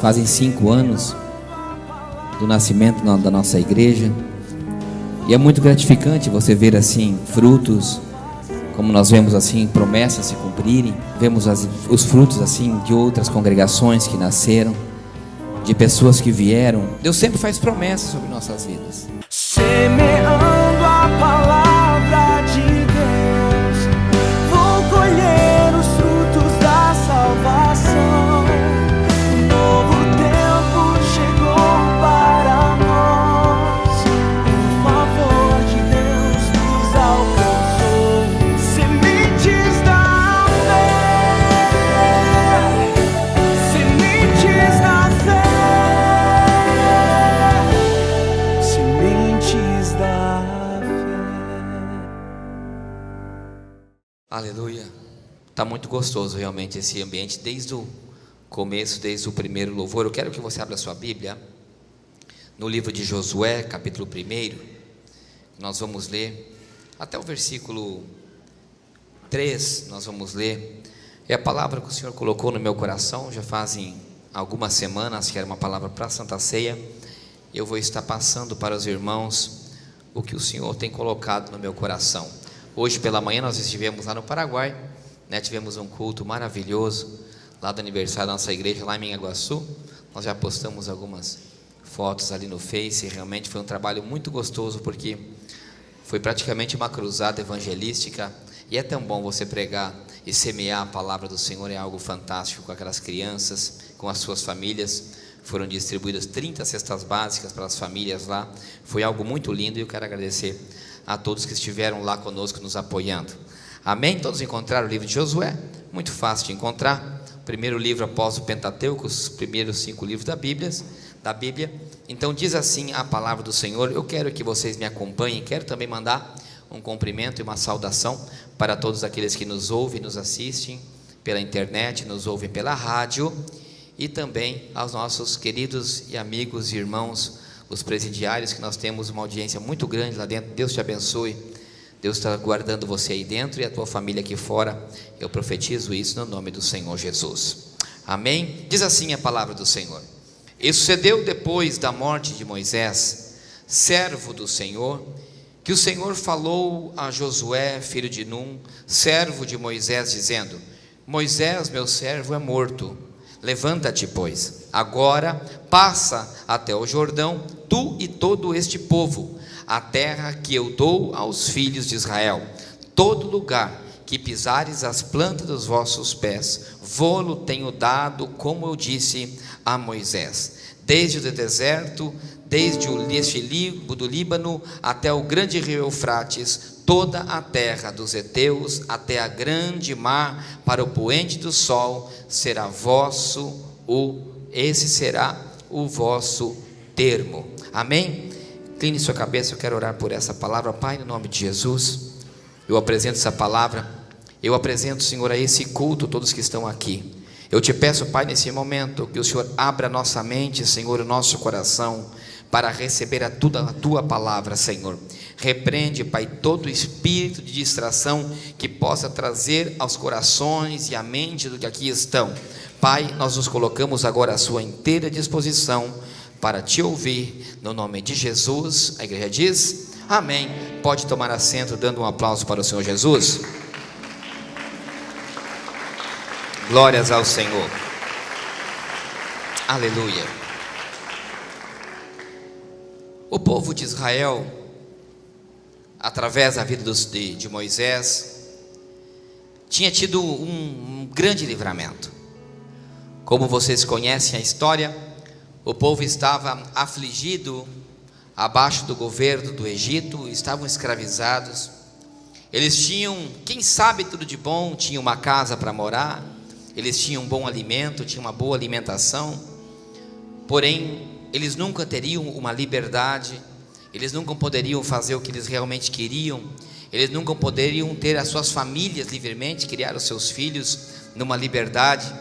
Fazem 5 anos do nascimento da nossa igreja, e é muito gratificante você ver assim frutos, como nós vemos assim promessas se cumprirem. Vemos os frutos assim de outras congregações que nasceram, de pessoas que vieram. Deus sempre faz promessas sobre nossas vidas. Semeando a palavra de Deus, vou colher os frutos da salvação. Um novo tempo chegou para nós, o favor de Deus nos alcançou. Sementes da fé, sementes da fé, sementes da fé. Aleluia. Está muito gostoso realmente esse ambiente, desde o começo, desde o primeiro louvor. Eu quero que você abra a sua Bíblia no livro de Josué, capítulo 1. Nós vamos ler até o versículo 3, nós vamos ler. É a palavra que o Senhor colocou no meu coração, já fazem algumas semanas, que era uma palavra para a Santa Ceia. Eu vou estar passando para os irmãos o que o Senhor tem colocado no meu coração. Hoje pela manhã nós estivemos lá no Paraguai, tivemos um culto maravilhoso, lá do aniversário da nossa igreja, lá em Minhaguaçu. Nós já postamos algumas fotos ali no Face, e realmente foi um trabalho muito gostoso, porque foi praticamente uma cruzada evangelística, e é tão bom você pregar e semear a palavra do Senhor, é algo fantástico, com aquelas crianças, com as suas famílias. Foram distribuídas 30 cestas básicas para as famílias lá, foi algo muito lindo, e eu quero agradecer a todos que estiveram lá conosco, nos apoiando. Amém? Todos encontraram o livro de Josué? Muito fácil de encontrar. Primeiro livro após o Pentateuco, os primeiros 5 livros da Bíblia. Então diz assim a palavra do Senhor. Eu quero que vocês me acompanhem. Quero também mandar um cumprimento e uma saudação para todos aqueles que nos ouvem, nos assistem pela internet, nos ouvem pela rádio, e também aos nossos queridos e amigos e irmãos, os presidiários, que nós temos uma audiência muito grande lá dentro. Deus te abençoe. Deus está guardando você aí dentro e a tua família aqui fora. Eu profetizo isso no nome do Senhor Jesus. Amém? Diz assim a palavra do Senhor. E sucedeu depois da morte de Moisés, servo do Senhor, que o Senhor falou a Josué, filho de Num, servo de Moisés, dizendo: Moisés, meu servo, é morto. Levanta-te, pois, agora passa até o Jordão, tu e todo este povo, a terra que eu dou aos filhos de Israel. Todo lugar que pisares as plantas dos vossos pés, vô-lo tenho dado, como eu disse a Moisés. Desde o deserto, desde o do Líbano até o grande rio Eufrates, toda a terra dos heteus, até a grande mar, para o poente do sol, será vosso, esse será o vosso termo. Amém? Incline sua cabeça, eu quero orar por essa palavra. Pai, no nome de Jesus, eu apresento essa palavra, eu apresento, Senhor, a esse culto, todos que estão aqui. Eu te peço, Pai, nesse momento, que o Senhor abra a nossa mente, Senhor, o nosso coração, para receber a tua palavra, Senhor. Repreende, Pai, todo espírito de distração que possa trazer aos corações e à mente do que aqui estão. Pai, nós nos colocamos agora à sua inteira disposição para te ouvir, no nome de Jesus. A igreja diz amém. Pode tomar assento, dando um aplauso para o Senhor Jesus. Glórias ao Senhor. Aleluia. O povo de Israel, através da vida de Moisés, tinha tido um grande livramento. Como vocês conhecem a história, o povo estava afligido abaixo do governo do Egito, estavam escravizados. Eles tinham, quem sabe, tudo de bom, tinham uma casa para morar, eles tinham um bom alimento, tinham uma boa alimentação, porém eles nunca teriam uma liberdade, eles nunca poderiam fazer o que eles realmente queriam, eles nunca poderiam ter as suas famílias livremente, criar os seus filhos numa liberdade.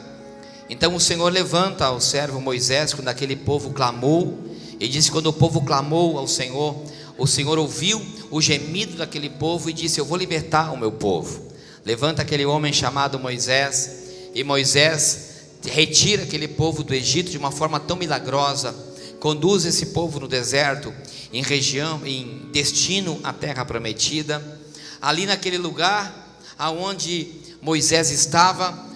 Então o Senhor levanta ao servo Moisés, quando aquele povo clamou, e disse que quando o povo clamou ao Senhor, o Senhor ouviu o gemido daquele povo e disse: eu vou libertar o meu povo. Levanta aquele homem chamado Moisés, e Moisés retira aquele povo do Egito de uma forma tão milagrosa, conduz esse povo no deserto, em destino à terra prometida. Ali naquele lugar aonde Moisés estava,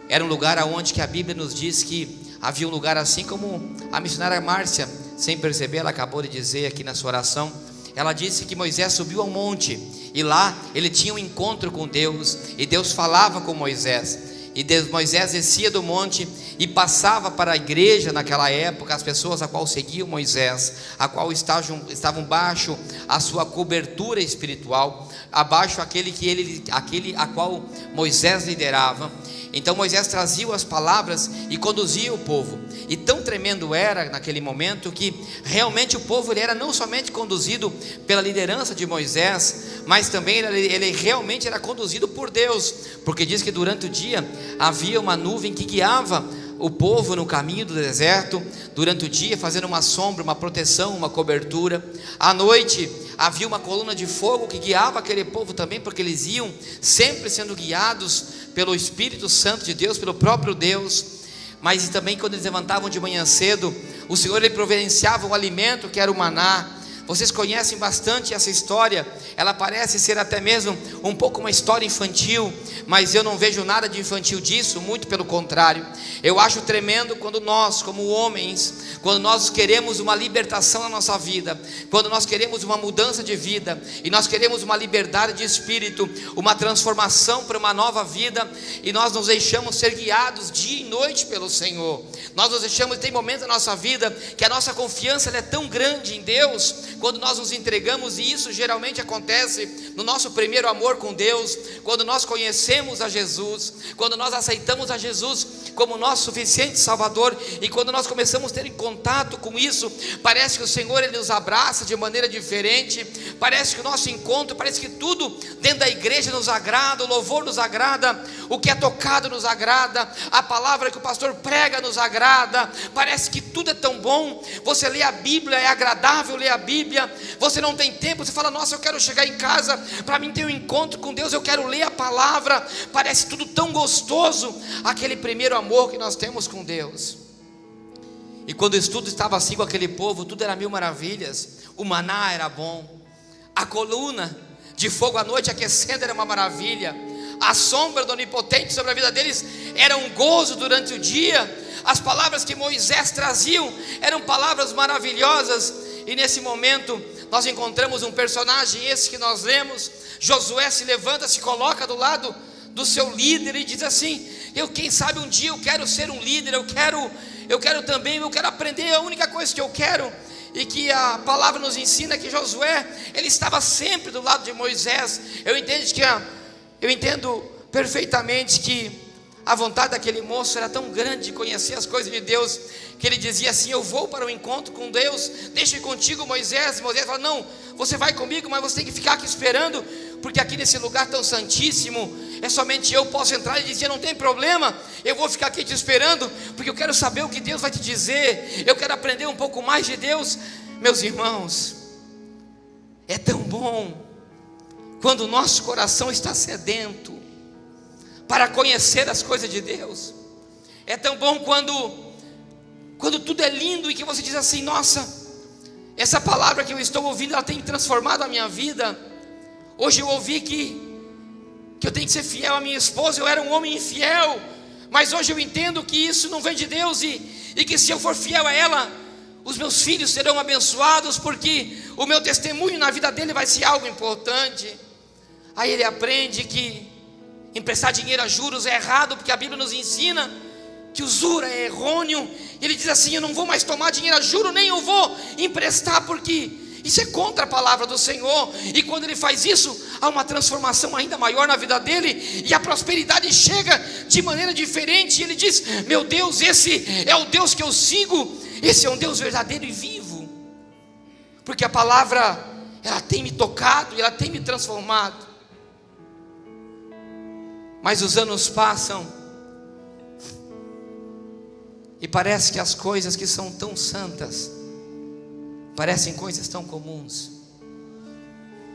era um lugar aonde que a Bíblia nos diz que havia um lugar, assim como a missionária Márcia, sem perceber, ela acabou de dizer aqui na sua oração. Ela disse que Moisés subiu ao monte, e lá ele tinha um encontro com Deus, e Deus falava com Moisés, e Moisés descia do monte e passava para a igreja naquela época, as pessoas a qual seguiam Moisés, a qual estavam baixo a sua cobertura espiritual, abaixo aquele a qual Moisés liderava. Então Moisés trazia as palavras e conduzia o povo, e tão tremendo era naquele momento que realmente o povo ele era não somente conduzido pela liderança de Moisés, mas também ele realmente era conduzido por Deus, porque diz que durante o dia havia uma nuvem que guiava o povo no caminho do deserto, durante o dia fazendo uma sombra, uma proteção, uma cobertura. À noite havia uma coluna de fogo que guiava aquele povo também, porque eles iam sempre sendo guiados pelo Espírito Santo de Deus, pelo próprio Deus. Mas também quando eles levantavam de manhã cedo, o Senhor ele providenciava um alimento que era o maná. Vocês conhecem bastante essa história, ela parece ser até mesmo um pouco uma história infantil, mas eu não vejo nada de infantil disso, muito pelo contrário. Eu acho tremendo quando nós, como homens, quando nós queremos uma libertação na nossa vida, quando nós queremos uma mudança de vida, e nós queremos uma liberdade de espírito, uma transformação para uma nova vida, e nós nos deixamos ser guiados dia e noite pelo Senhor. Nós nos deixamos, tem momentos da nossa vida que a nossa confiança ela é tão grande em Deus, quando nós nos entregamos, e isso geralmente acontece no nosso primeiro amor com Deus, quando nós conhecemos a Jesus, quando nós aceitamos a Jesus como nosso suficiente Salvador, e quando nós começamos a ter contato com isso, parece que o Senhor ele nos abraça de maneira diferente, parece que o nosso encontro, parece que tudo dentro da igreja nos agrada, o louvor nos agrada, o que é tocado nos agrada, a palavra que o pastor prega nos agrada, parece que tudo é tão bom. Você lê a Bíblia, é agradável ler a Bíblia, você não tem tempo, você fala, nossa, eu quero chegar em casa, para mim ter um encontro com Deus, eu quero ler a palavra, parece tudo tão gostoso, aquele primeiro amor que nós temos com Deus. E quando o estudo estava assim com aquele povo, tudo era mil maravilhas, o maná era bom, a coluna de fogo à noite aquecendo era uma maravilha, a sombra do Onipotente sobre a vida deles era um gozo durante o dia, as palavras que Moisés trazia eram palavras maravilhosas. E nesse momento nós encontramos um personagem, esse que nós lemos, Josué se levanta, se coloca do lado do seu líder e diz assim, quem sabe um dia eu quero ser um líder, eu quero aprender, a única coisa que eu quero, e que a palavra nos ensina que Josué, ele estava sempre do lado de Moisés. Eu entendo perfeitamente que a vontade daquele moço era tão grande de conhecer as coisas de Deus, que ele dizia assim, eu vou para o encontro com Deus, deixa eu ir contigo, Moisés. Moisés fala, não, você vai comigo, mas você tem que ficar aqui esperando, porque aqui nesse lugar tão santíssimo, é somente eu posso entrar. Ele dizia, não tem problema, eu vou ficar aqui te esperando, porque eu quero saber o que Deus vai te dizer, eu quero aprender um pouco mais de Deus. Meus irmãos, é tão bom, quando o nosso coração está sedento, para conhecer as coisas de Deus. É tão bom quando tudo é lindo, e que você diz assim, nossa, essa palavra que eu estou ouvindo, ela tem transformado a minha vida. Hoje eu ouvi que eu tenho que ser fiel à minha esposa, eu era um homem infiel, mas hoje eu entendo que isso não vem de Deus, e que se eu for fiel a ela, os meus filhos serão abençoados, porque o meu testemunho na vida dele vai ser algo importante. Aí ele aprende que emprestar dinheiro a juros é errado, porque a Bíblia nos ensina que usura é errôneo. Ele diz assim, eu não vou mais tomar dinheiro a juros, nem eu vou emprestar, porque isso é contra a palavra do Senhor. E quando ele faz isso, há uma transformação ainda maior na vida dele, e a prosperidade chega de maneira diferente. E ele diz, meu Deus, esse é o Deus que eu sigo, esse é um Deus verdadeiro e vivo, porque a palavra, ela tem me tocado e ela tem me transformado. Mas os anos passam, e parece que as coisas que são tão santas parecem coisas tão comuns.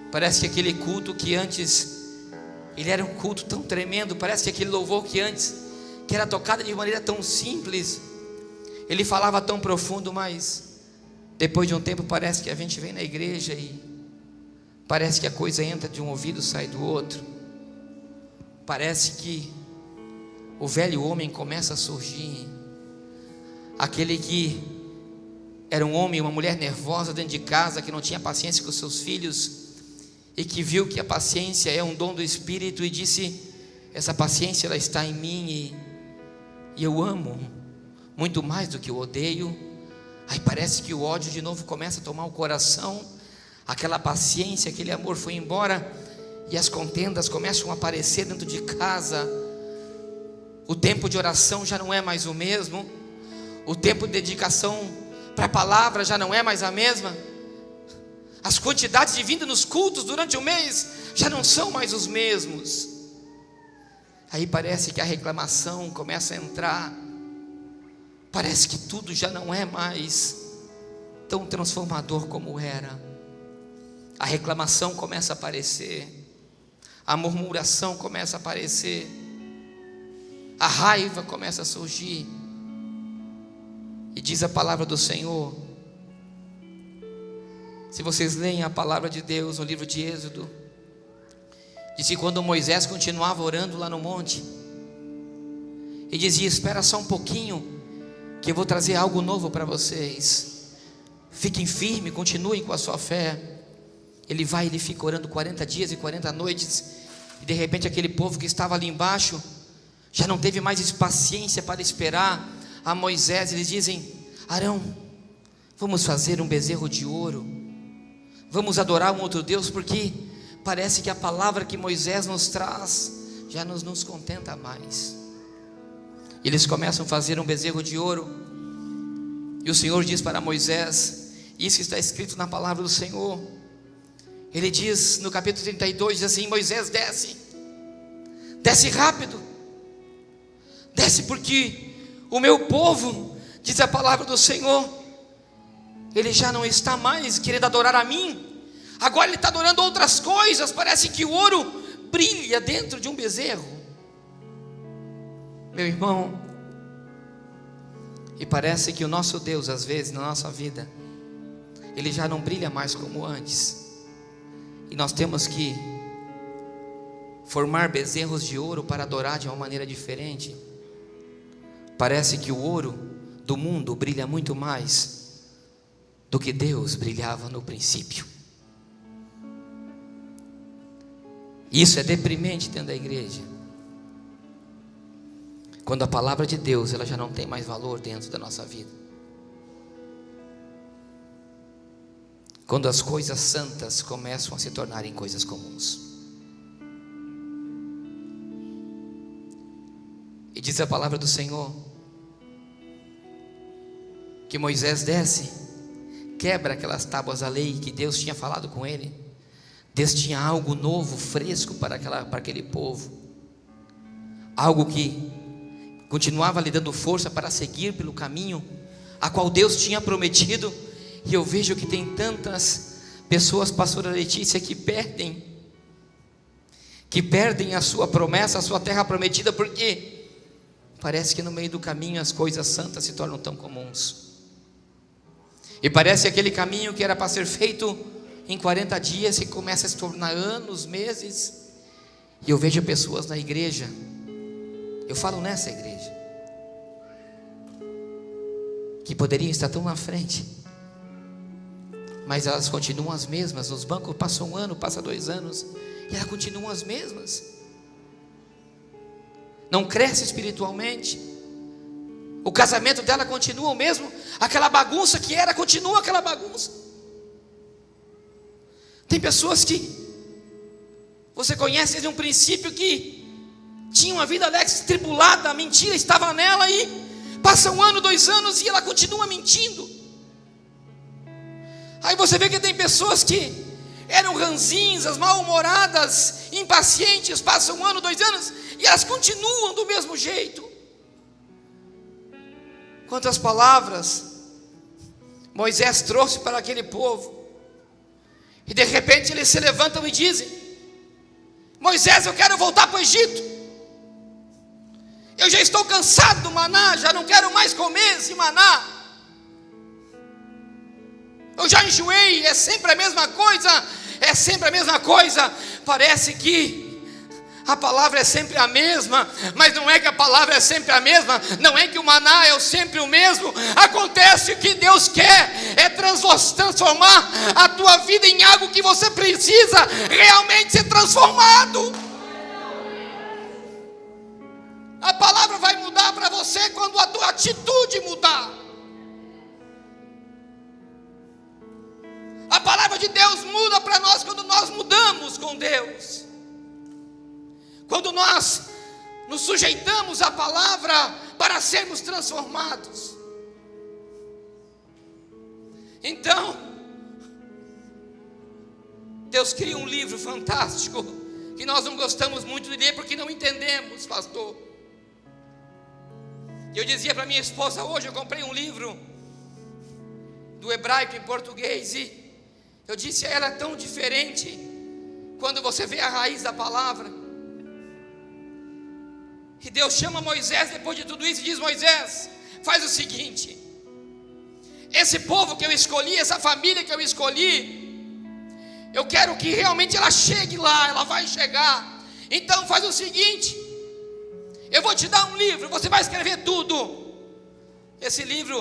Parece que aquele culto que antes ele era um culto tão tremendo, parece que aquele louvor que antes que era tocada de maneira tão simples, ele falava tão profundo, mas depois de um tempo parece que a gente vem na igreja e parece que a coisa entra de um ouvido e sai do outro. Parece que o velho homem começa a surgir, aquele que era um homem e uma mulher nervosa dentro de casa, que não tinha paciência com seus filhos, e que viu que a paciência é um dom do Espírito, e disse: essa paciência ela está em mim, e eu amo muito mais do que eu odeio. Aí parece que o ódio de novo começa a tomar o coração, aquela paciência, aquele amor foi embora, e as contendas começam a aparecer dentro de casa. O tempo de oração já não é mais o mesmo, o tempo de dedicação para a palavra já não é mais a mesma, as quantidades de vinda nos cultos durante o mês já não são mais os mesmos. Aí parece que a reclamação começa a entrar, parece que tudo já não é mais tão transformador como era. A reclamação começa a aparecer, a murmuração começa a aparecer, a raiva começa a surgir. E diz a palavra do Senhor, se vocês leem a palavra de Deus no livro de Êxodo, diz que quando Moisés continuava orando lá no monte, e dizia: espera só um pouquinho, que eu vou trazer algo novo para vocês, fiquem firmes, continuem com a sua fé. Ele vai, ele fica orando 40 dias e 40 noites, e de repente aquele povo que estava ali embaixo já não teve mais paciência para esperar a Moisés. Eles dizem: Arão, vamos fazer um bezerro de ouro, vamos adorar um outro Deus, porque parece que a palavra que Moisés nos traz já nos contenta mais. Eles começam a fazer um bezerro de ouro, e o Senhor diz para Moisés, isso está escrito na palavra do Senhor. Ele diz no capítulo 32, diz assim: Moisés, desce rápido, desce, porque o meu povo, diz a palavra do Senhor, ele já não está mais querendo adorar a mim, agora ele está adorando outras coisas. Parece que o ouro brilha dentro de um bezerro, meu irmão, e parece que o nosso Deus, às vezes na nossa vida, ele já não brilha mais como antes, e nós temos que formar bezerros de ouro para adorar de uma maneira diferente. Parece que o ouro do mundo brilha muito mais do que Deus brilhava no princípio. Isso é deprimente dentro da igreja, quando a palavra de Deus ela já não tem mais valor dentro da nossa vida, quando as coisas santas começam a se tornarem coisas comuns. E diz a palavra do Senhor que Moisés desce, quebra aquelas tábuas da lei que Deus tinha falado com ele. Deus tinha algo novo, fresco para aquele povo, algo que continuava lhe dando força para seguir pelo caminho a qual Deus tinha prometido. E eu vejo que tem tantas pessoas, pastora Letícia, que perdem a sua promessa, a sua terra prometida, porque parece que no meio do caminho as coisas santas se tornam tão comuns, e parece que aquele caminho que era para ser feito em 40 dias que começa a se tornar anos, meses. E eu vejo pessoas na igreja, eu falo nessa igreja, que poderiam estar tão na frente, mas elas continuam as mesmas. Os bancos passam um ano, passa 2 anos, e elas continuam as mesmas, não cresce espiritualmente. O casamento dela continua o mesmo, aquela bagunça que era, continua aquela bagunça. Tem pessoas que você conhece desde um princípio, que tinha uma vida alegre, tribulada, a mentira estava nela, e passa 1 ano, 2 anos, e ela continua mentindo. Aí você vê que tem pessoas que eram ranzinhas, mal-humoradas, impacientes, passam 1 ano, 2 anos, e elas continuam do mesmo jeito. Quantas palavras Moisés trouxe para aquele povo, e de repente eles se levantam e dizem: Moisés, eu quero voltar para o Egito. Eu já estou cansado do maná, já não quero mais comer esse maná. Eu já enjoei, é sempre a mesma coisa, é sempre a mesma coisa. Parece que a palavra é sempre a mesma, mas não é que a palavra é sempre a mesma, não é que o maná é sempre o mesmo. Acontece que Deus quer é transformar a tua vida em algo que você precisa realmente ser transformado. A palavra vai mudar para você quando a tua atitude mudar. A palavra de Deus muda para nós quando nós mudamos com Deus. Quando nós nos sujeitamos à palavra para sermos transformados. Então, Deus cria um livro fantástico que nós não gostamos muito de ler porque não entendemos, pastor. Eu dizia para minha esposa hoje, eu comprei um livro do hebraico em português e eu disse a ela, é tão diferente quando você vê a raiz da palavra. E Deus chama Moisés depois de tudo isso e diz: Moisés, faz o seguinte, esse povo que eu escolhi, essa família que eu escolhi, eu quero que realmente ela chegue lá, ela vai chegar. Então faz o seguinte, eu vou te dar um livro, você vai escrever tudo. Esse livro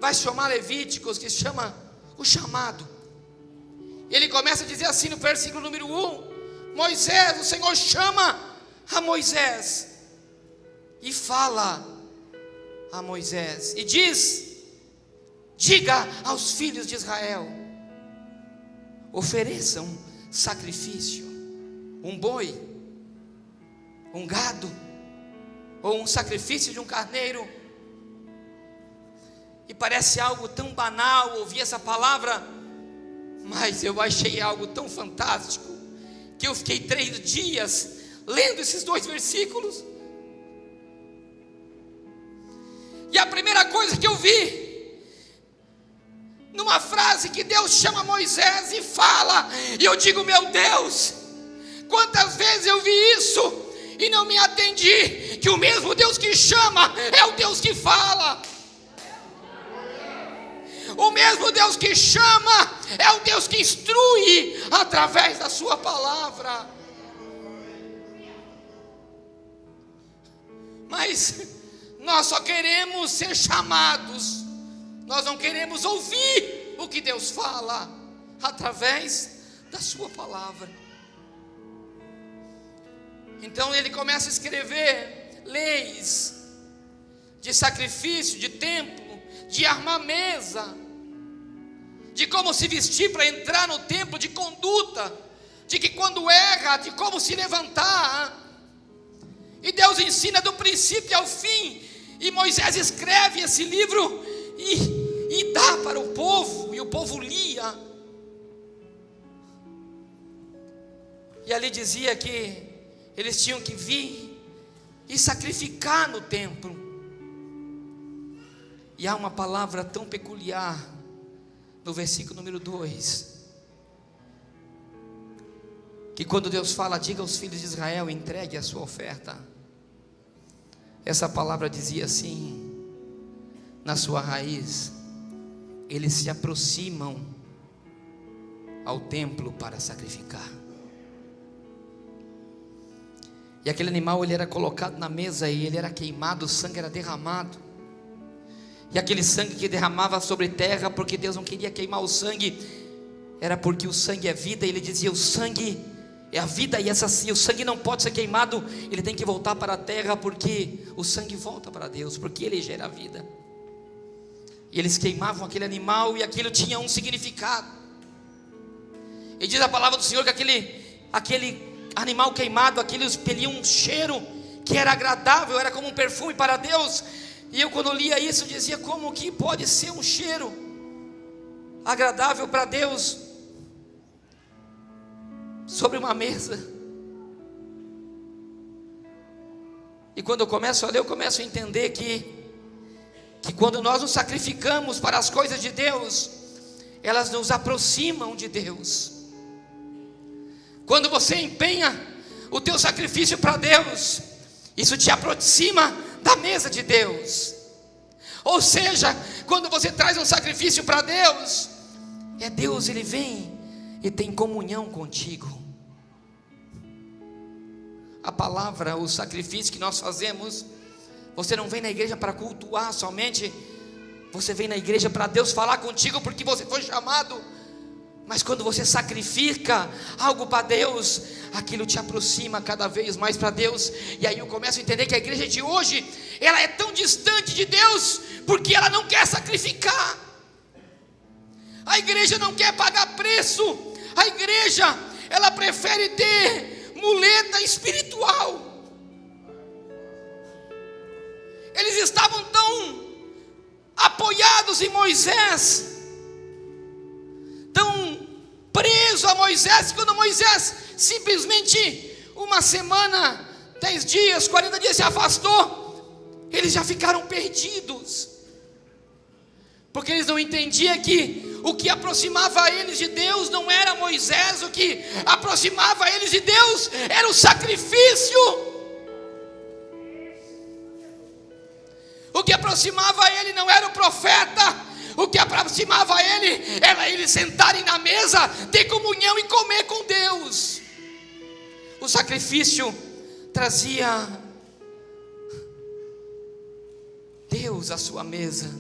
vai se chamar Levíticos, que se chama o chamado. Ele começa a dizer assim no versículo número 1: Moisés, o Senhor chama a Moisés e fala a Moisés e diz: diga aos filhos de Israel, ofereçam sacrifício, um boi, um gado, ou um sacrifício de um carneiro. E parece algo tão banal ouvir essa palavra, mas eu achei algo tão fantástico, que eu fiquei 3 dias lendo esses 2 versículos. E a primeira coisa que eu vi, numa frase que Deus chama Moisés e fala, e eu digo: meu Deus, quantas vezes eu vi isso e não me atendi, que o mesmo Deus que chama é o Deus que fala. O mesmo Deus que chama é o Deus que instrui através da sua palavra. Mas nós só queremos ser chamados, nós não queremos ouvir o que Deus fala através da sua palavra. Então ele começa a escrever leis de sacrifício, de templo, de armar mesa, de como se vestir para entrar no templo, de conduta, de que quando erra, de como se levantar. E Deus ensina do princípio ao fim. E Moisés escreve esse livro e dá para o povo, e o povo lia. E ali dizia que eles tinham que vir e sacrificar no templo. E há uma palavra tão peculiar no versículo número 2, que quando Deus fala: diga aos filhos de Israel, entregue a sua oferta. Essa palavra dizia assim, na sua raiz: eles se aproximam ao templo para sacrificar. E aquele animal, ele era colocado na mesa e ele era queimado, o sangue era derramado. E aquele sangue que derramava sobre terra, porque Deus não queria queimar o sangue, era porque o sangue é vida. E ele dizia: o sangue é a vida, e o sangue não pode ser queimado, ele tem que voltar para a terra, porque o sangue volta para Deus, porque ele gera a vida. E eles queimavam aquele animal, e aquilo tinha um significado. E diz a palavra do Senhor que aquele animal queimado, aquele expelia um cheiro que era agradável, era como um perfume para Deus. E eu, quando lia isso, dizia: como que pode ser um cheiro agradável para Deus sobre uma mesa? E quando eu começo a ler, eu começo a entender que quando nós nos sacrificamos para as coisas de Deus, elas nos aproximam de Deus. Quando você empenha o teu sacrifício para Deus, Isso te aproxima da mesa de Deus. Ou seja, quando você traz um sacrifício para Deus, Deus, Ele vem e tem comunhão contigo. A palavra, o sacrifício que nós fazemos, você não vem na igreja para cultuar somente, você vem na igreja para Deus falar contigo, porque você foi chamado. Mas quando você sacrifica algo para Deus, aquilo te aproxima cada vez mais para Deus. E aí eu começo a entender que a igreja de hoje, ela é tão distante de Deus, porque ela não quer sacrificar. A igreja não quer pagar preço. A igreja, ela prefere ter muleta espiritual. Eles estavam tão apoiados em Moisés, tão preso a Moisés, quando Moisés simplesmente uma semana, 10 dias, 40 dias se afastou, eles já ficaram perdidos, porque eles não entendiam que o que aproximava eles de Deus não era Moisés, o que aproximava eles de Deus era o sacrifício. O que aproximava ele não era o profeta, o que aproximava ele era eles sentarem na mesa, ter comunhão e comer com Deus. O sacrifício trazia Deus à sua mesa.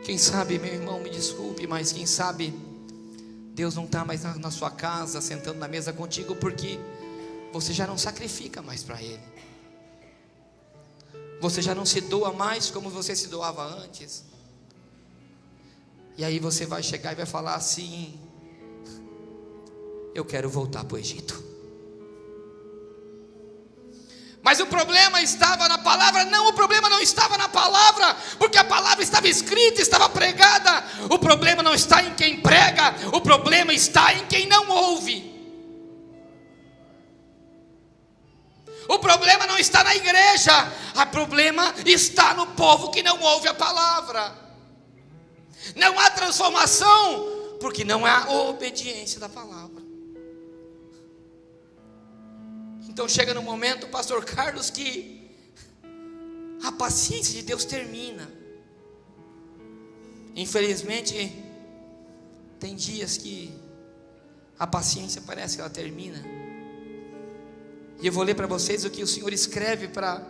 Quem sabe, meu irmão, me desculpe, mas quem sabe Deus não está mais na sua casa, sentando na mesa contigo, porque você já não sacrifica mais para Ele. Você já não se doa mais como você se doava antes. E aí você vai chegar e vai falar assim: eu quero voltar para o Egito. Mas o problema estava na palavra? Não, o problema não estava na palavra, porque a palavra estava escrita, estava pregada. O problema não está em quem prega, o problema está em quem não ouve. O problema não está na igreja, o problema está no povo que não ouve a palavra. Não há transformação, porque não há obediência da palavra. Então chega no momento, pastor Carlos, que a paciência de Deus termina. Infelizmente, tem dias que a paciência parece que ela termina. E eu vou ler para vocês o que o Senhor escreve para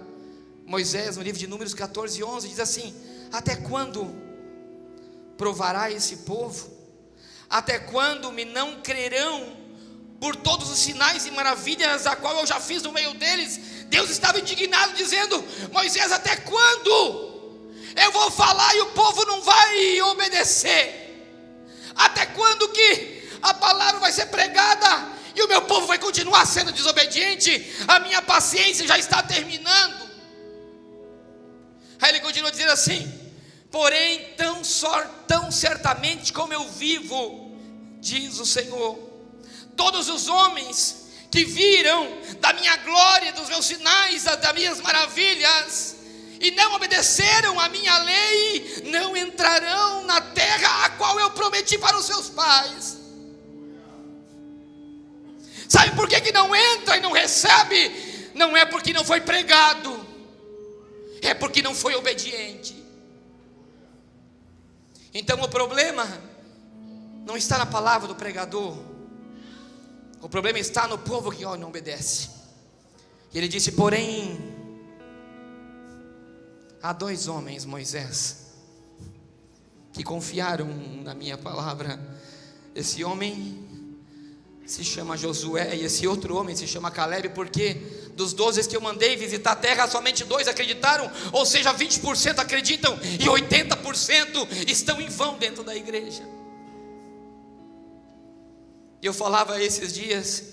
Moisés no livro de Números 14:11. Diz assim: até quando provará esse povo? Até quando me não crerão por todos os sinais e maravilhas a qual eu já fiz no meio deles? Deus estava indignado, dizendo: Moisés, até quando eu vou falar e o povo não vai obedecer? Até quando que a palavra vai ser pregada e o meu povo vai continuar sendo desobediente? A minha paciência já está terminando. Aí ele continua dizendo assim: porém tão certamente como eu vivo, diz o Senhor, todos os homens que viram da minha glória, dos meus sinais, das minhas maravilhas, e não obedeceram a minha lei, não entrarão na terra a qual eu prometi para os seus pais. Sabe por que não entra e não recebe? Não é porque não foi pregado, é porque não foi obediente. Então o problema não está na palavra do pregador, o problema está no povo que não obedece. E ele disse: porém, há 2 homens, Moisés, que confiaram na minha palavra. Esse homem se chama Josué e esse outro homem se chama Calebe, porque dos 12 que eu mandei visitar a terra, somente 2 acreditaram, ou seja, 20% acreditam e 80% estão em vão dentro da igreja. Eu falava esses dias,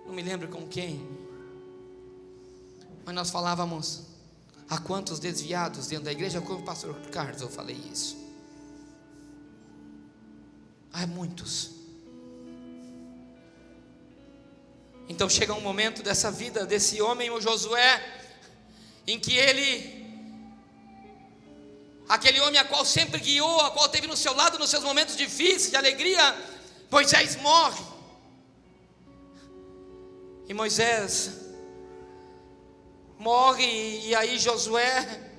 não me lembro com quem, mas nós falávamos: há quantos desviados dentro da igreja? Com o pastor Carlos eu falei isso. Há muitos. Então chega um momento dessa vida desse homem, o Josué, em que aquele homem a qual sempre guiou, a qual teve no seu lado nos seus momentos difíceis, de alegria, Moisés morre. E Moisés morre, e aí Josué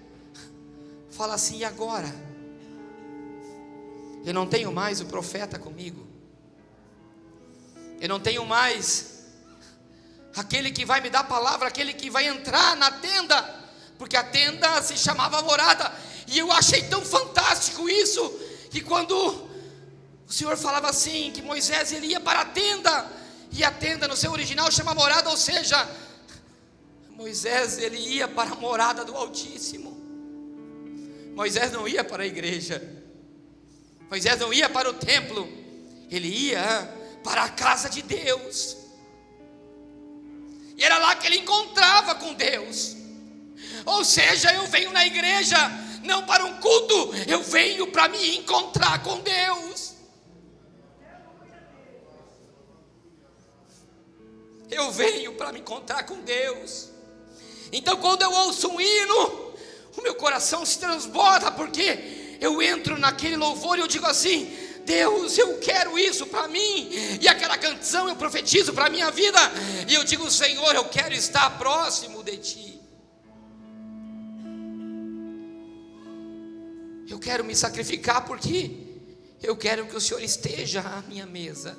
fala assim: e agora? Eu não tenho mais o profeta comigo, eu não tenho mais aquele que vai me dar palavra, aquele que vai entrar na tenda, porque a tenda se chamava morada. E eu achei tão fantástico isso, que quando o Senhor falava assim, que Moisés ele ia para a tenda, e a tenda no seu original chama morada, ou seja, Moisés ele ia para a morada do Altíssimo. Moisés não ia para a igreja, Moisés não ia para o templo, ele ia para a casa de Deus, e era lá que ele encontrava com Deus. Ou seja, eu venho na igreja não para um culto, eu venho para me encontrar com Deus. Eu venho para me encontrar com Deus. Então quando eu ouço um hino, o meu coração se transborda, porque eu entro naquele louvor e eu digo assim: Deus, eu quero isso para mim. E aquela canção eu profetizo para a minha vida, e eu digo: Senhor, eu quero estar próximo de Ti. Eu quero me sacrificar, porque eu quero que o Senhor esteja à minha mesa.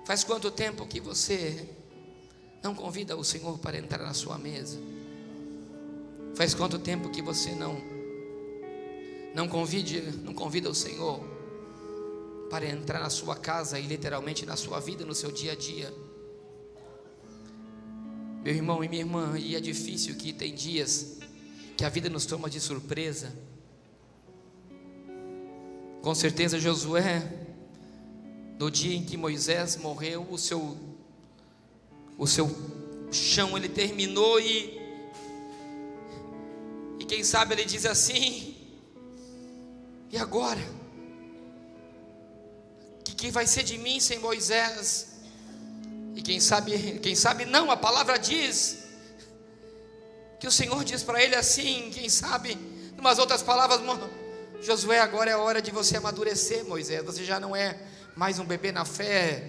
Faz quanto tempo que você não convida o Senhor para entrar na sua mesa? Faz quanto tempo que você não convida o Senhor para entrar na sua casa e literalmente na sua vida, no seu dia a dia? Meu irmão e minha irmã, e é difícil, que tem dias que a vida nos toma de surpresa. Com certeza Josué, no dia em que Moisés morreu, o seu chão ele terminou, e quem sabe ele diz assim: e agora? Que vai ser de mim sem Moisés? E quem sabe não, a palavra diz que o Senhor diz para ele assim, quem sabe, em umas outras palavras: Josué, agora é a hora de você amadurecer, Moisés. Você já não é mais um bebê na fé,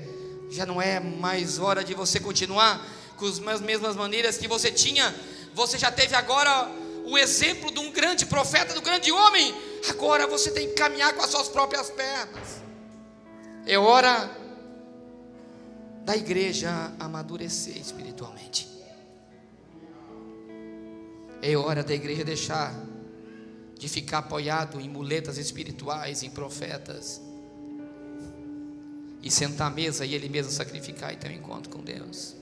já não é mais hora de você continuar com as mesmas maneiras que você tinha. Você já teve agora o exemplo de um grande profeta, do grande homem. Agora você tem que caminhar com as suas próprias pernas. É hora da igreja amadurecer espiritualmente. É hora da igreja deixar de ficar apoiado em muletas espirituais, em profetas, e sentar à mesa e ele mesmo sacrificar e ter um encontro com Deus.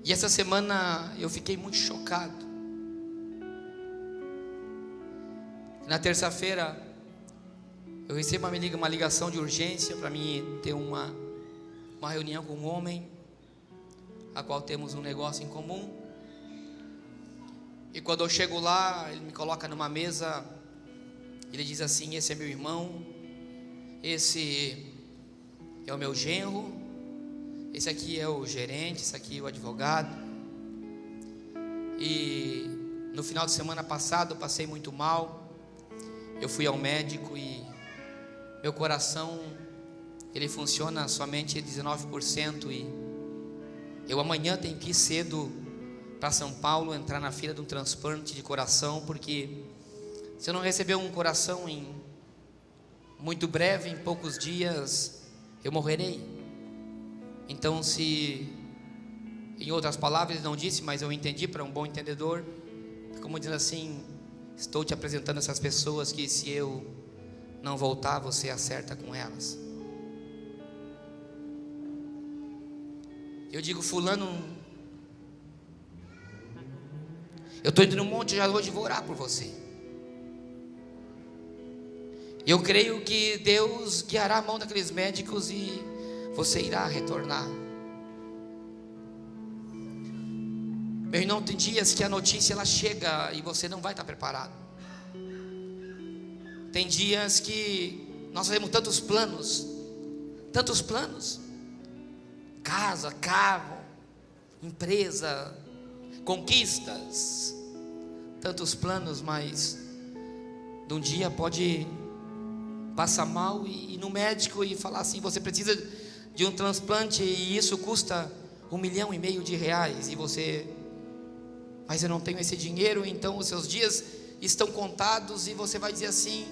E essa semana eu fiquei muito chocado. Na terça-feira eu recebo uma ligação de urgência para mim ter uma reunião com um homem, a qual temos um negócio em comum. E quando eu chego lá, ele me coloca numa mesa, ele diz assim: esse é meu irmão, esse é o meu genro, esse aqui é o gerente, esse aqui é o advogado. E no final de semana passado eu passei muito mal. Eu fui ao médico e meu coração ele funciona somente 19%, e eu amanhã tenho que ir cedo para São Paulo, entrar na fila de um transplante de coração, porque se eu não receber um coração em muito breve, em poucos dias, eu morrerei. Então, se, em outras palavras, ele não disse, mas eu entendi para um bom entendedor, como diz assim: estou te apresentando essas pessoas que, se eu não voltar, você acerta com elas. Eu digo: fulano, eu estou indo no monte já hoje, vou orar por você. Eu creio que Deus guiará a mão daqueles médicos e você irá retornar. Meu irmão, tem dias que a notícia ela chega e você não vai estar preparado. Tem dias que nós fazemos tantos planos, casa, carro, empresa, conquistas, tantos planos, mas de um dia pode passa mal e ir no médico e falar assim: você precisa de um transplante e isso custa R$1,5 milhão e você, mas eu não tenho esse dinheiro, então os seus dias estão contados, e você vai dizer assim: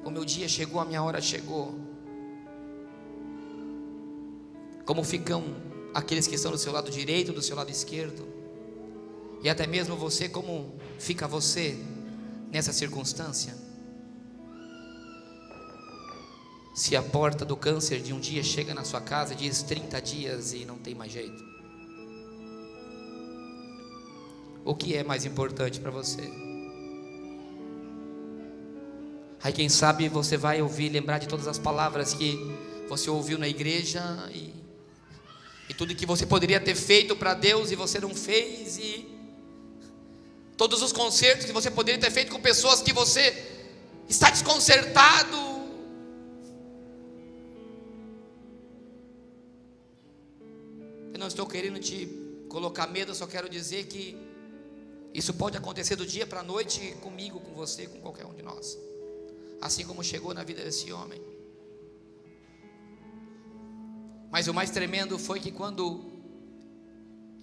o meu dia chegou, a minha hora chegou. Como ficam aqueles que estão do seu lado direito, do seu lado esquerdo, e até mesmo você, como fica você nessa circunstância? Se a porta do câncer de um dia chega na sua casa e diz 30 dias e não tem mais jeito, o que é mais importante para você? Aí quem sabe você vai ouvir, lembrar de todas as palavras que você ouviu na igreja, e tudo que você poderia ter feito para Deus e você não fez, e todos os concertos que você poderia ter feito com pessoas que você está desconcertado. Eu não estou querendo te colocar medo, eu só quero dizer que isso pode acontecer do dia para a noite, comigo, com você, com qualquer um de nós, assim como chegou na vida desse homem. Mas o mais tremendo foi que quando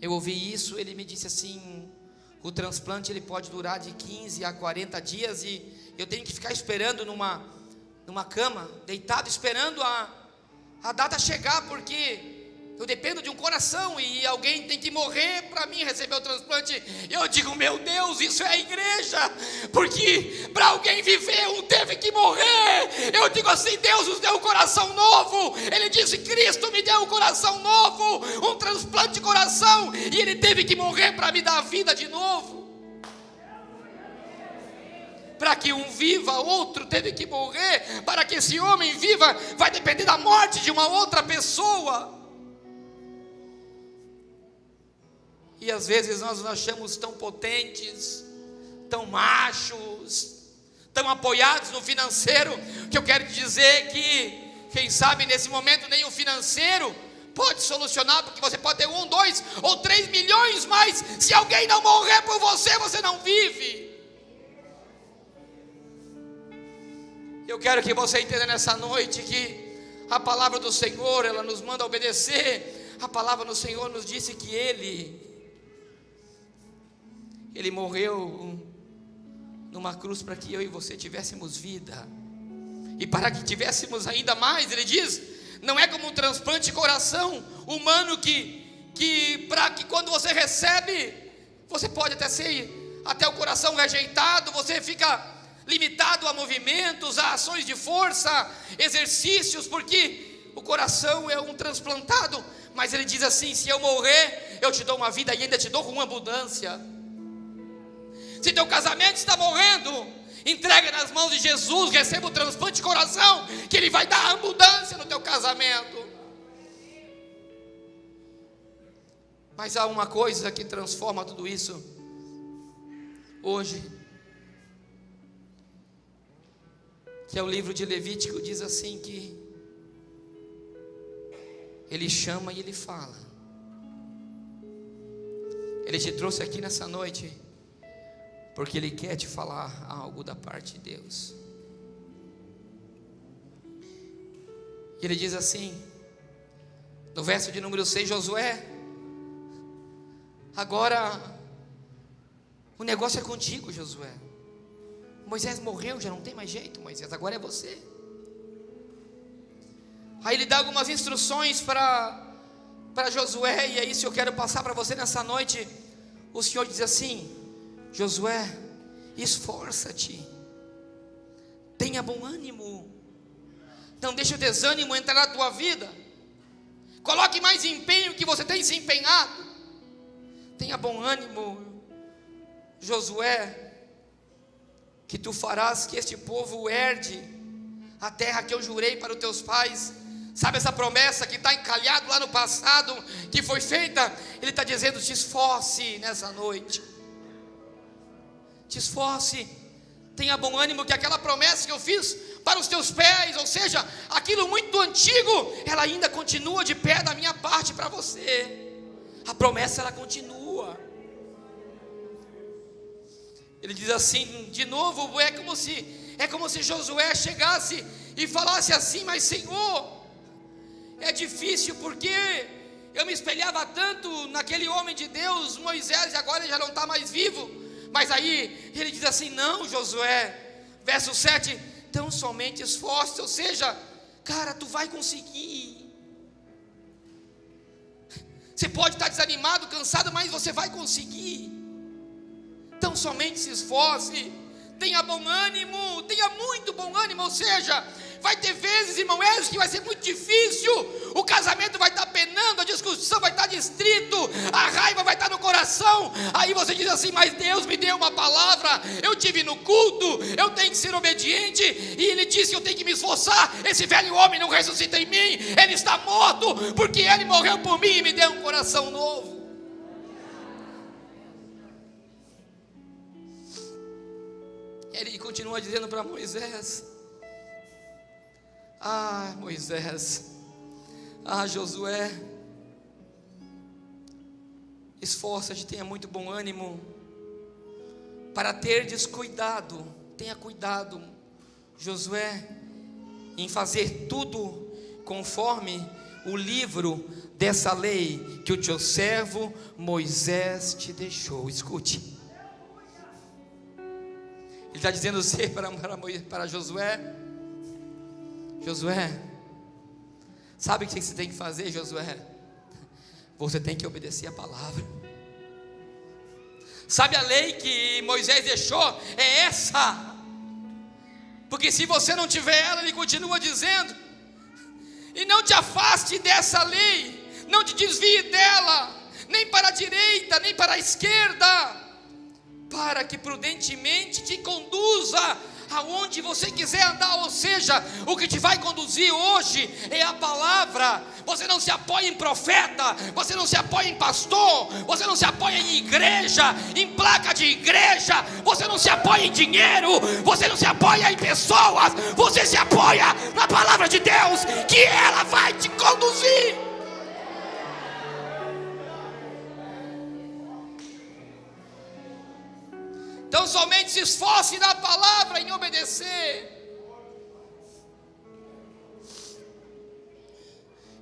eu ouvi isso, ele me disse assim: o transplante ele pode durar de 15 a 40 dias e eu tenho que ficar esperando numa cama, deitado, esperando a data chegar, porque eu dependo de um coração e alguém tem que morrer para mim receber o transplante. Eu digo: meu Deus, isso é a igreja, porque para alguém viver um teve que morrer. Eu digo assim: Deus nos deu um coração novo. Ele disse: Cristo me deu um coração novo, um transplante de coração, e Ele teve que morrer para me dar a vida de novo. Para que um viva, outro teve que morrer. Para que esse homem viva, vai depender da morte de uma outra pessoa. E às vezes nós nos achamos tão potentes, tão machos, tão apoiados no financeiro, que eu quero te dizer que, quem sabe nesse momento nem o financeiro pode solucionar, porque você pode ter 1, 2 ou 3 milhões, mas se alguém não morrer por você, você não vive. Eu quero que você entenda nessa noite que a palavra do Senhor, ela nos manda obedecer. A palavra do Senhor nos disse que Ele morreu numa cruz para que eu e você tivéssemos vida, e para que tivéssemos ainda mais. Ele diz: não é como um transplante de coração humano que para que quando você recebe, você pode até o coração rejeitado, você fica limitado a movimentos, a ações de força, exercícios, porque o coração é um transplantado. Mas ele diz assim: se eu morrer, eu te dou uma vida e ainda te dou com abundância. Se teu casamento está morrendo, entrega nas mãos de Jesus, receba o transplante de coração, que Ele vai dar abundância no teu casamento. Mas há uma coisa que transforma tudo isso hoje, que é o livro de Levítico. Diz assim que Ele chama e Ele fala. Ele te trouxe aqui nessa noite porque Ele quer te falar algo da parte de Deus. E Ele diz assim, no verso de número 6, Josué, agora o negócio é contigo, Josué. Moisés morreu, já não tem mais jeito, Moisés, agora é você. Aí Ele dá algumas instruções para Josué, e é isso que eu quero passar para você nessa noite. O Senhor diz assim: Josué, esforça-te, tenha bom ânimo, não deixe o desânimo entrar na tua vida, coloque mais empenho que você tem se empenhado, tenha bom ânimo, Josué, que tu farás que este povo herde a terra que eu jurei para os teus pais. Sabe essa promessa que está encalhado lá no passado, que foi feita? Ele está dizendo: te esforce nessa noite, te esforce, tenha bom ânimo, que aquela promessa que eu fiz para os teus pés, ou seja, aquilo muito antigo, ela ainda continua de pé da minha parte para você. A promessa ela continua. Ele diz assim, de novo, é como se É como se Josué chegasse e falasse assim: mas Senhor, é difícil porque eu me espelhava tanto naquele homem de Deus, Moisés, e agora ele já não está mais vivo. Mas aí ele diz assim: não, Josué, verso 7, tão somente esforce, ou seja, cara, tu vai conseguir. Você pode estar desanimado, cansado, mas você vai conseguir. Tão somente se esforce, tenha bom ânimo, tenha muito bom ânimo, ou seja, vai ter vezes, irmão Ezio, que vai ser muito difícil, o casamento vai estar penando, a discussão vai estar distrito, a raiva vai estar no coração, aí você diz assim: mas Deus me deu uma palavra, eu tive no culto, eu tenho que ser obediente, e Ele disse que eu tenho que me esforçar, esse velho homem não ressuscita em mim, ele está morto, porque Ele morreu por mim e me deu um coração novo. Ele continua dizendo para Moisés: ah, Moisés, ah, Josué, esforça-te, tenha muito bom ânimo, para ter descuidado, tenha cuidado, Josué, em fazer tudo conforme o livro dessa lei que o teu servo Moisés te deixou. Escute, ele está dizendo assim para Josué: Josué, sabe o que você tem que fazer, Josué? Você tem que obedecer a palavra. Sabe a lei que Moisés deixou? É essa. Porque se você não tiver ela, ele continua dizendo: e não te afaste dessa lei, não te desvie dela, nem para a direita, nem para a esquerda, para que prudentemente te conduza aonde você quiser andar. Ou seja, o que te vai conduzir hoje é a palavra. Você não se apoia em profeta, você não se apoia em pastor, você não se apoia em igreja, em placa de igreja, você não se apoia em dinheiro, você não se apoia em pessoas, você se apoia na palavra de Deus, que ela vai te conduzir. Então somente se esforce na palavra, em obedecer.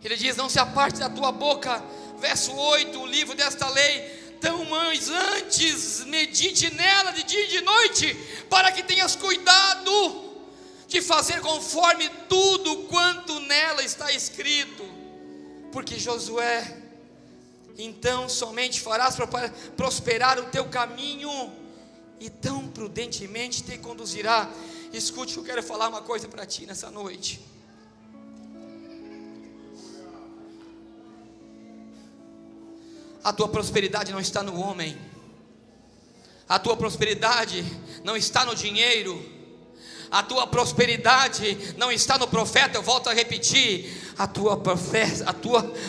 Ele diz: não se aparte da tua boca, verso 8, o livro desta lei, tão mais antes medite nela de dia e de noite, para que tenhas cuidado de fazer conforme tudo quanto nela está escrito. Porque Josué, então somente farás prosperar o teu caminho, e tão prudentemente te conduzirá. Escute, eu quero falar uma coisa para ti nessa noite. A tua prosperidade não está no homem, a tua prosperidade não está no dinheiro, a tua prosperidade não está no profeta. Eu volto a repetir: a tua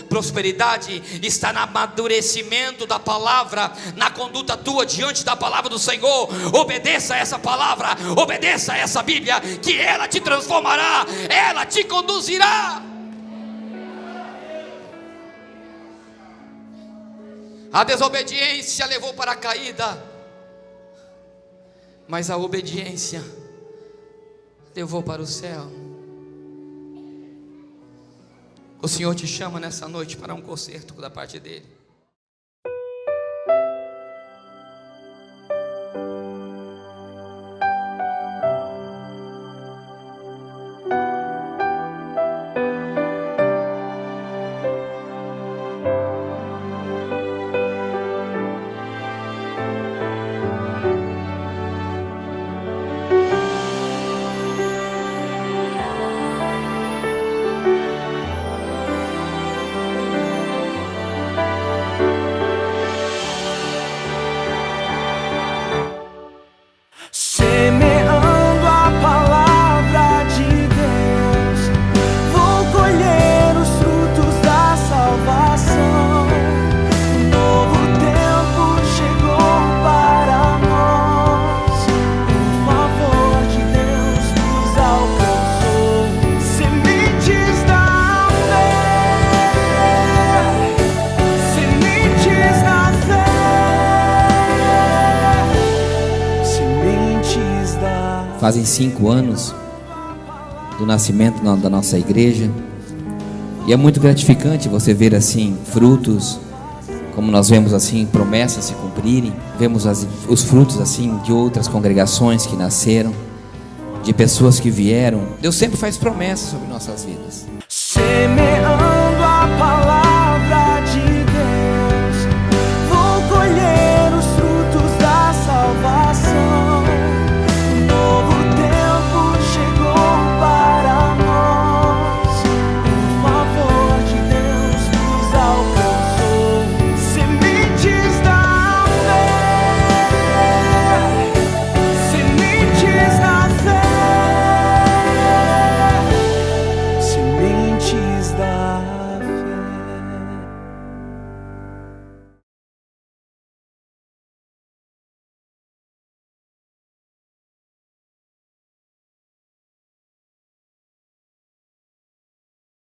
prosperidade está no amadurecimento da palavra, na conduta tua diante da palavra do Senhor. Obedeça a essa palavra, obedeça a essa Bíblia, que ela te transformará, ela te conduzirá. A desobediência levou para a caída, mas a obediência levou para o céu. O Senhor te chama nessa noite para um concerto da parte dele. fazem 5 anos do nascimento da nossa igreja. E é muito gratificante você ver assim frutos, como nós vemos assim promessas se cumprirem. Vemos os frutos assim de outras congregações que nasceram, de pessoas que vieram. Deus sempre faz promessas sobre nossas vidas. Semeando